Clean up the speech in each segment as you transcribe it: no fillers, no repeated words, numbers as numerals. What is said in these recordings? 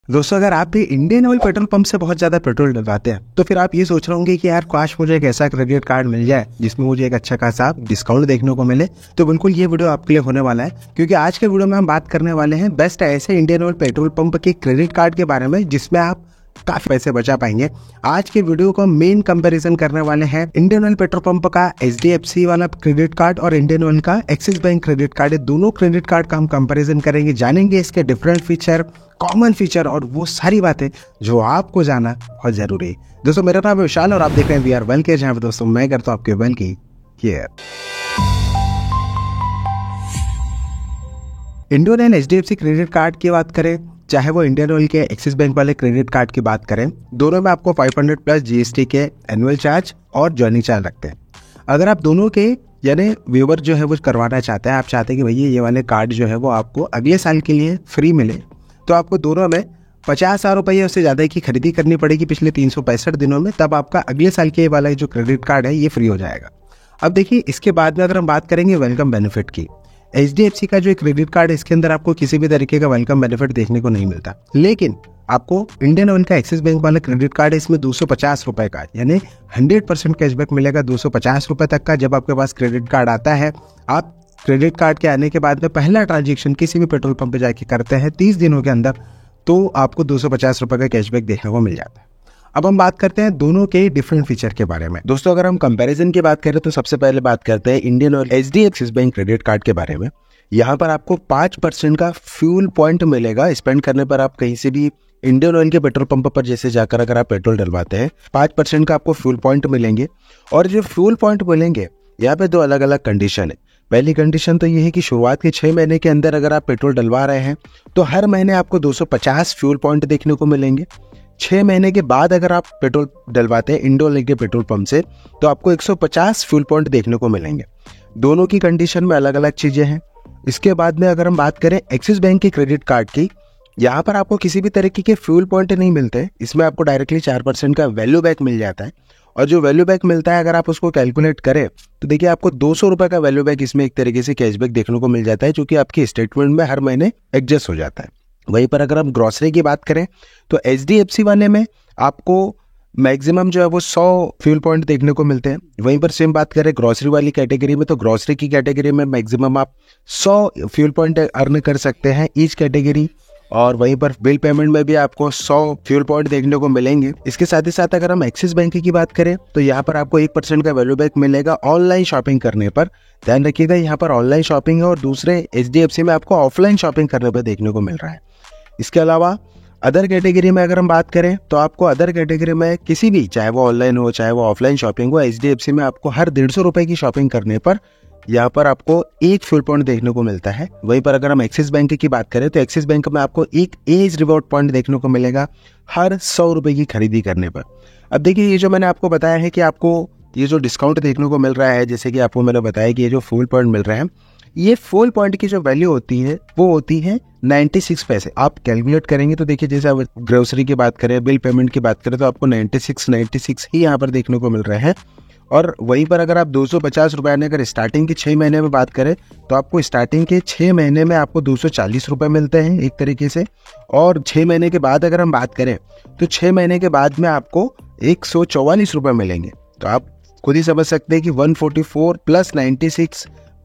दोस्तों, अगर आप भी इंडियन ऑयल पेट्रोल पंप से बहुत ज्यादा पेट्रोल डलवाते हैं तो फिर आप ये सोच रहे होंगे कि यार काश मुझे एक ऐसा क्रेडिट कार्ड मिल जाए जिसमें मुझे एक अच्छा खासा डिस्काउंट देखने को मिले। तो बिल्कुल ये वीडियो आपके लिए होने वाला है, क्योंकि आज के वीडियो में हम बात करने वाले हैं बेस्ट ऐसे इंडियन ऑयल पेट्रोल पंप के क्रेडिट कार्ड के बारे में जिसमें आप काफी पैसे बचा पाएंगे। आज के वीडियो को मेन कंपैरिजन करने वाले हैं इंडियन ऑयल पेट्रोल पंप का HDFC वाला क्रेडिट कार्ड और इंडियन ऑयल का एक्सिस बैंक क्रेडिट कार्ड। ये दोनों क्रेडिट कार्ड का हम कंपैरिजन करेंगे, जानेंगे इसके डिफरेंट फीचर, कॉमन फीचर और वो सारी बातें जो आपको जाना बहुत जरूरी है। दोस्तों, मेरा नाम है विशाल और आप देख रहे हैं VR वेल केयर, जहाँ पे दोस्तों मैं करता हूँ आपके वेल की care. Indian and HDFC credit card की बात करें, चाहे वो इंडियन ऑयल के एक्सिस बैंक वाले क्रेडिट कार्ड की बात करें, दोनों में आपको 500 प्लस GST के एनुअल चार्ज और ज्वाइनिंग चार्ज लगते हैं। अगर आप दोनों के यानी वेवर जो है वो करवाना चाहते हैं, आप चाहते हैं कि भैया ये वाले कार्ड जो है वो आपको अगले साल के लिए फ्री मिले, तो आपको दोनों में 50,000 रुपये उससे ज़्यादा की खरीदी करनी पड़ेगी पिछले 365 दिनों में, तब आपका अगले साल के वाला जो क्रेडिट कार्ड है ये फ्री हो जाएगा। अब देखिए, इसके बाद में अगर हम बात करेंगे वेलकम बेनिफिट की, HDFC का जो क्रेडिट कार्ड है इसके अंदर आपको किसी भी तरीके का वेलकम बेनिफिट देखने को नहीं मिलता, लेकिन आपको इंडियन ऑयल का एक्सिस बैंक वाला क्रेडिट कार्ड है, इसमें 250 रुपए का यानी 100% कैशबैक मिलेगा 250 रुपए तक का। जब आपके पास क्रेडिट कार्ड आता है, आप क्रेडिट कार्ड के आने के बाद में पहला ट्रांजैक्शन किसी भी पेट्रोल पंप पे जाके करते हैं 30 दिनों के अंदर, तो आपको 250 रुपए का कैशबैक देखने को मिल जाता है। अब हम बात करते हैं दोनों के डिफरेंट फीचर के बारे में। दोस्तों, अगर हम कंपैरिजन की बात करें तो सबसे पहले बात करते हैं Indian oil HDFC bank credit card के बारे में। यहाँ पर आपको 5% का फ्यूल पॉइंट मिलेगा स्पेंड करने पर। आप कहीं से भी इंडियन ऑयल के पेट्रोल पंप पर जैसे जाकर अगर आप पेट्रोल डलवाते हैं, 5% का आपको फ्यूल पॉइंट मिलेंगे। और जो फ्यूल पॉइंट मिलेंगे, यहाँ पे दो अलग अलग कंडीशन है। पहली कंडीशन तो ये है कि शुरुआत के 6 महीने के अंदर अगर आप पेट्रोल डलवा रहे हैं तो हर महीने आपको 250 फ्यूल पॉइंट देखने को मिलेंगे। 6 महीने के बाद अगर आप पेट्रोल डलवाते हैं इंडियन ऑयल के पेट्रोल पंप से, तो आपको 150 फ्यूल पॉइंट देखने को मिलेंगे। दोनों की कंडीशन में अलग अलग चीजें हैं। इसके बाद में अगर हम बात करें एक्सिस बैंक के क्रेडिट कार्ड की, यहाँ पर आपको किसी भी तरीके के फ्यूल पॉइंट नहीं मिलते। इसमें आपको डायरेक्टली 4% का वैल्यू बैक मिल जाता है। और जो वैल्यू बैक मिलता है, अगर आप उसको कैलकुलेट करें तो देखिए आपको 200 रुपए का वैल्यू बैक इसमें एक तरीके से कैशबैक देखने को मिल जाता है, जो कि आपके स्टेटमेंट में हर महीने एडजस्ट हो जाता है। वहीं पर अगर हम ग्रोसरी की बात करें तो HDFC वाले में आपको मैक्सिमम जो है वो 100 फ्यूल पॉइंट देखने को मिलते हैं। वहीं पर सेम बात करें ग्रोसरी वाली कैटेगरी में, तो ग्रोसरी की कैटेगरी में मैक्सिमम आप 100 फ्यूल पॉइंट अर्न कर सकते हैं ईच कैटेगरी। और वहीं पर बिल पेमेंट में भी आपको 100 फ्यूल पॉइंट देखने को मिलेंगे। इसके साथ ही साथ अगर हम एक्सिस बैंक की बात करें तो यहाँ पर आपको 1% का वैल्यू बैक मिलेगा ऑनलाइन शॉपिंग करने पर। ध्यान रखिएगा, यहाँ पर ऑनलाइन शॉपिंग है और दूसरे HDFC में आपको ऑफलाइन शॉपिंग करने पर देखने को मिल रहा है। इसके अलावा अदर कैटेगरी में अगर हम बात करें तो आपको अदर कैटेगरी में किसी भी, चाहे वो ऑनलाइन हो चाहे वो ऑफलाइन शॉपिंग हो, HDFC में आपको हर 150 रुपए की शॉपिंग करने पर यहाँ पर आपको 1 फ्यूल पॉइंट देखने को मिलता है। वहीं पर अगर हम एक्सिस बैंक की बात करें तो एक्सिस बैंक में आपको एक एज रिवॉर्ड पॉइंट देखने को मिलेगा हर 100 रुपए की खरीदी करने पर। अब देखिए, ये जो मैंने आपको बताया है कि आपको ये जो डिस्काउंट देखने को मिल रहा है, जैसे कि आपको मैंने बताया कि ये जो फ्यूल पॉइंट मिल रहे हैं, ये फ्यूल पॉइंट की जो वैल्यू होती है वो होती है 96 पैसे। आप कैलकुलेट करेंगे तो देखिए, जैसे आप ग्रोसरी की बात करें, बिल पेमेंट की बात करें, तो आपको 96 ही यहाँ पर देखने को मिल रहे हैं। और वहीं पर अगर आप 250 रुपये अगर स्टार्टिंग के 6 महीने में बात करें तो आपको स्टार्टिंग के 6 महीने में आपको 240 रुपये मिलते हैं एक तरीके से। और 6 महीने के बाद अगर हम बात करें तो 6 महीने के बाद में आपको 144 रुपये मिलेंगे। तो आप खुद ही समझ सकते हैं कि 144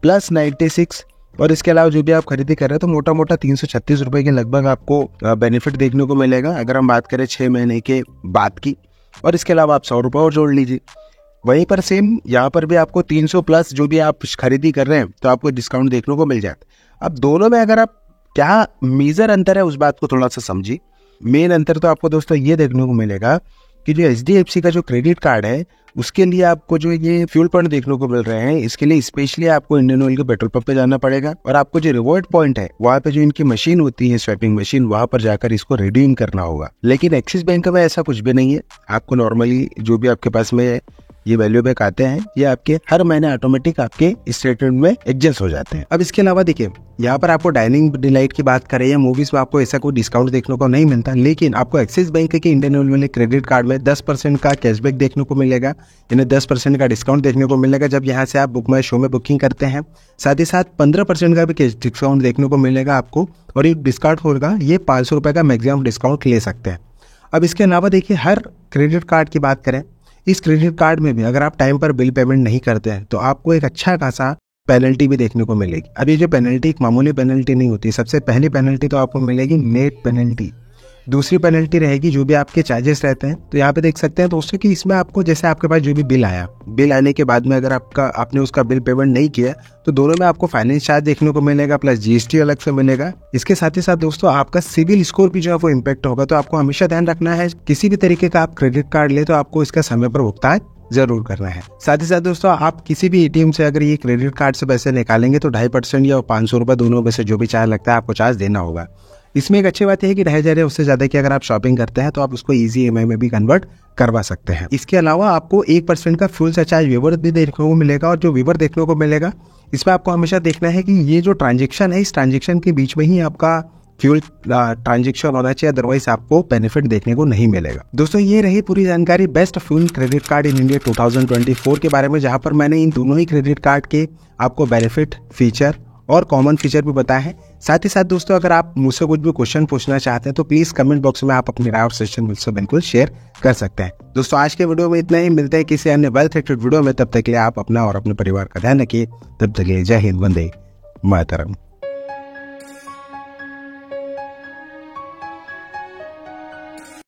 प्लस 96 और इसके अलावा जो भी आप खरीदी कर रहे हैं तो मोटा मोटा 336 रुपये के लगभग आपको बेनिफिट देखने को मिलेगा अगर हम बात करें 6 महीने के बाद की। और इसके अलावा आप 100 रुपये और जोड़ लीजिए। वहीं पर सेम यहाँ पर भी आपको 300 प्लस जो भी आप खरीदी कर रहे हैं तो आपको डिस्काउंट देखने को मिल जाता है। अब दोनों में अगर आप क्या मेजर अंतर है उस बात को थोड़ा सा समझिए। मेन अंतर तो आपको दोस्तों ये देखने को मिलेगा कि जो HDFC का जो क्रेडिट कार्ड है उसके लिए आपको जो ये फ्यूल पॉइंट देखने को मिल रहे हैं, इसके लिए स्पेशली आपको इंडियन ऑयल के पेट्रोल पंप पे जाना पड़ेगा और आपको जो रिवॉर्ड पॉइंट है वहाँ पे जो इनकी मशीन होती है, स्वैपिंग मशीन, वहाँ पर जाकर इसको रिडीम करना होगा। लेकिन एक्सिस बैंक में ऐसा कुछ भी नहीं है। आपको नॉर्मली जो भी आपके पास में ये वैल्यू बैक आते हैं, ये आपके हर महीने ऑटोमेटिक आपके स्टेटमेंट में एडजस्ट हो जाते हैं। अब इसके अलावा देखिए यहाँ पर आपको डाइनिंग डिलाइट की बात करें या मूवीज में आपको ऐसा कोई डिस्काउंट देखने को नहीं मिलता, लेकिन आपको एक्सिस बैंक के इंडियन ऑयल वाले क्रेडिट कार्ड में 10% का कैशबैक देखने को मिलेगा, यानी 10% का डिस्काउंट देखने को मिलेगा जब यहाँ से आप बुक माई शो में बुकिंग करते हैं। साथ ही साथ 15% का भी डिस्काउंट देखने को मिलेगा आपको, और ये डिस्काउंट होगा, ये 500 रुपये का मैक्सिमम डिस्काउंट ले सकते हैं। अब इसके अलावा देखिए हर क्रेडिट कार्ड की बात करें, इस क्रेडिट कार्ड में भी अगर आप टाइम पर बिल पेमेंट नहीं करते हैं तो आपको एक अच्छा खासा पेनल्टी भी देखने को मिलेगी। अब ये जो पेनल्टी एक मामूली पेनल्टी नहीं होती, सबसे पहली पेनल्टी तो आपको मिलेगी नेट पेनल्टी। दूसरी पेनल्टी रहेगी जो भी आपके चार्जेस रहते हैं। तो यहाँ पे देख सकते हैं दोस्तों कि इसमें आपको जैसे आपके पास जो भी बिल आया, बिल आने के बाद में अगर आपने उसका बिल पेमेंट नहीं किया तो दोनों में आपको फाइनेंस चार्ज देखने को मिलेगा, प्लस जीएसटी अलग से मिलेगा। इसके साथ ही साथ दोस्तों आपका सिविल स्कोर भी जो है वो इम्पैक्ट होगा। तो आपको हमेशा ध्यान रखना है किसी भी तरीके का आप क्रेडिट कार्ड ले तो आपको इसका समय पर भुगतान जरूर करना है। साथ ही साथ दोस्तों आप किसी भी एटीएम से अगर ये क्रेडिट कार्ड से पैसे निकालेंगे तो 2.5% या 500 रुपये दोनों में से जो भी चार्ज लगता है आपको चार्ज देना होगा। इसमें एक अच्छी बात यह है कि 2,500 या उससे ज्यादा की अगर आप शॉपिंग करते हैं तो आप उसको इजी EMI में भी कन्वर्ट करवा सकते हैं। इसके अलावा आपको 1% का फ्यूल सरचार्ज वेवर भी देखने को मिलेगा, और जो वेवर देखने को मिलेगा इसमें आपको हमेशा देखना है कि ये जो ट्रांजेक्शन है इस ट्रांजेक्शन के बीच में ही आपका फ्यूल ट्रांजेक्शन होना चाहिए, अदरवाइज आपको बेनिफिट देखने को नहीं मिलेगा। दोस्तों ये रही पूरी जानकारी best fuel credit card in India 2024 के बारे में, जहां पर मैंने इन दोनों ही क्रेडिट कार्ड के आपको बेनिफिट, फीचर और कॉमन फीचर भी बताए हैं। साथ ही साथ दोस्तों अगर आप मुझसे कुछ भी क्वेश्चन पूछना चाहते हैं तो प्लीज कमेंट बॉक्स में आप अपनी राय और सजेशन मुझसे बिल्कुल शेयर कर सकते हैं। दोस्तों आज के वीडियो में इतना ही, मिलते हैं किसी अन्य वेल्थ रिलेटेड वीडियो में। तब तक के लिए आप अपना और अपने परिवार का ध्यान रखिए। तब तक के लिए जय हिंद, वंदे मातरम।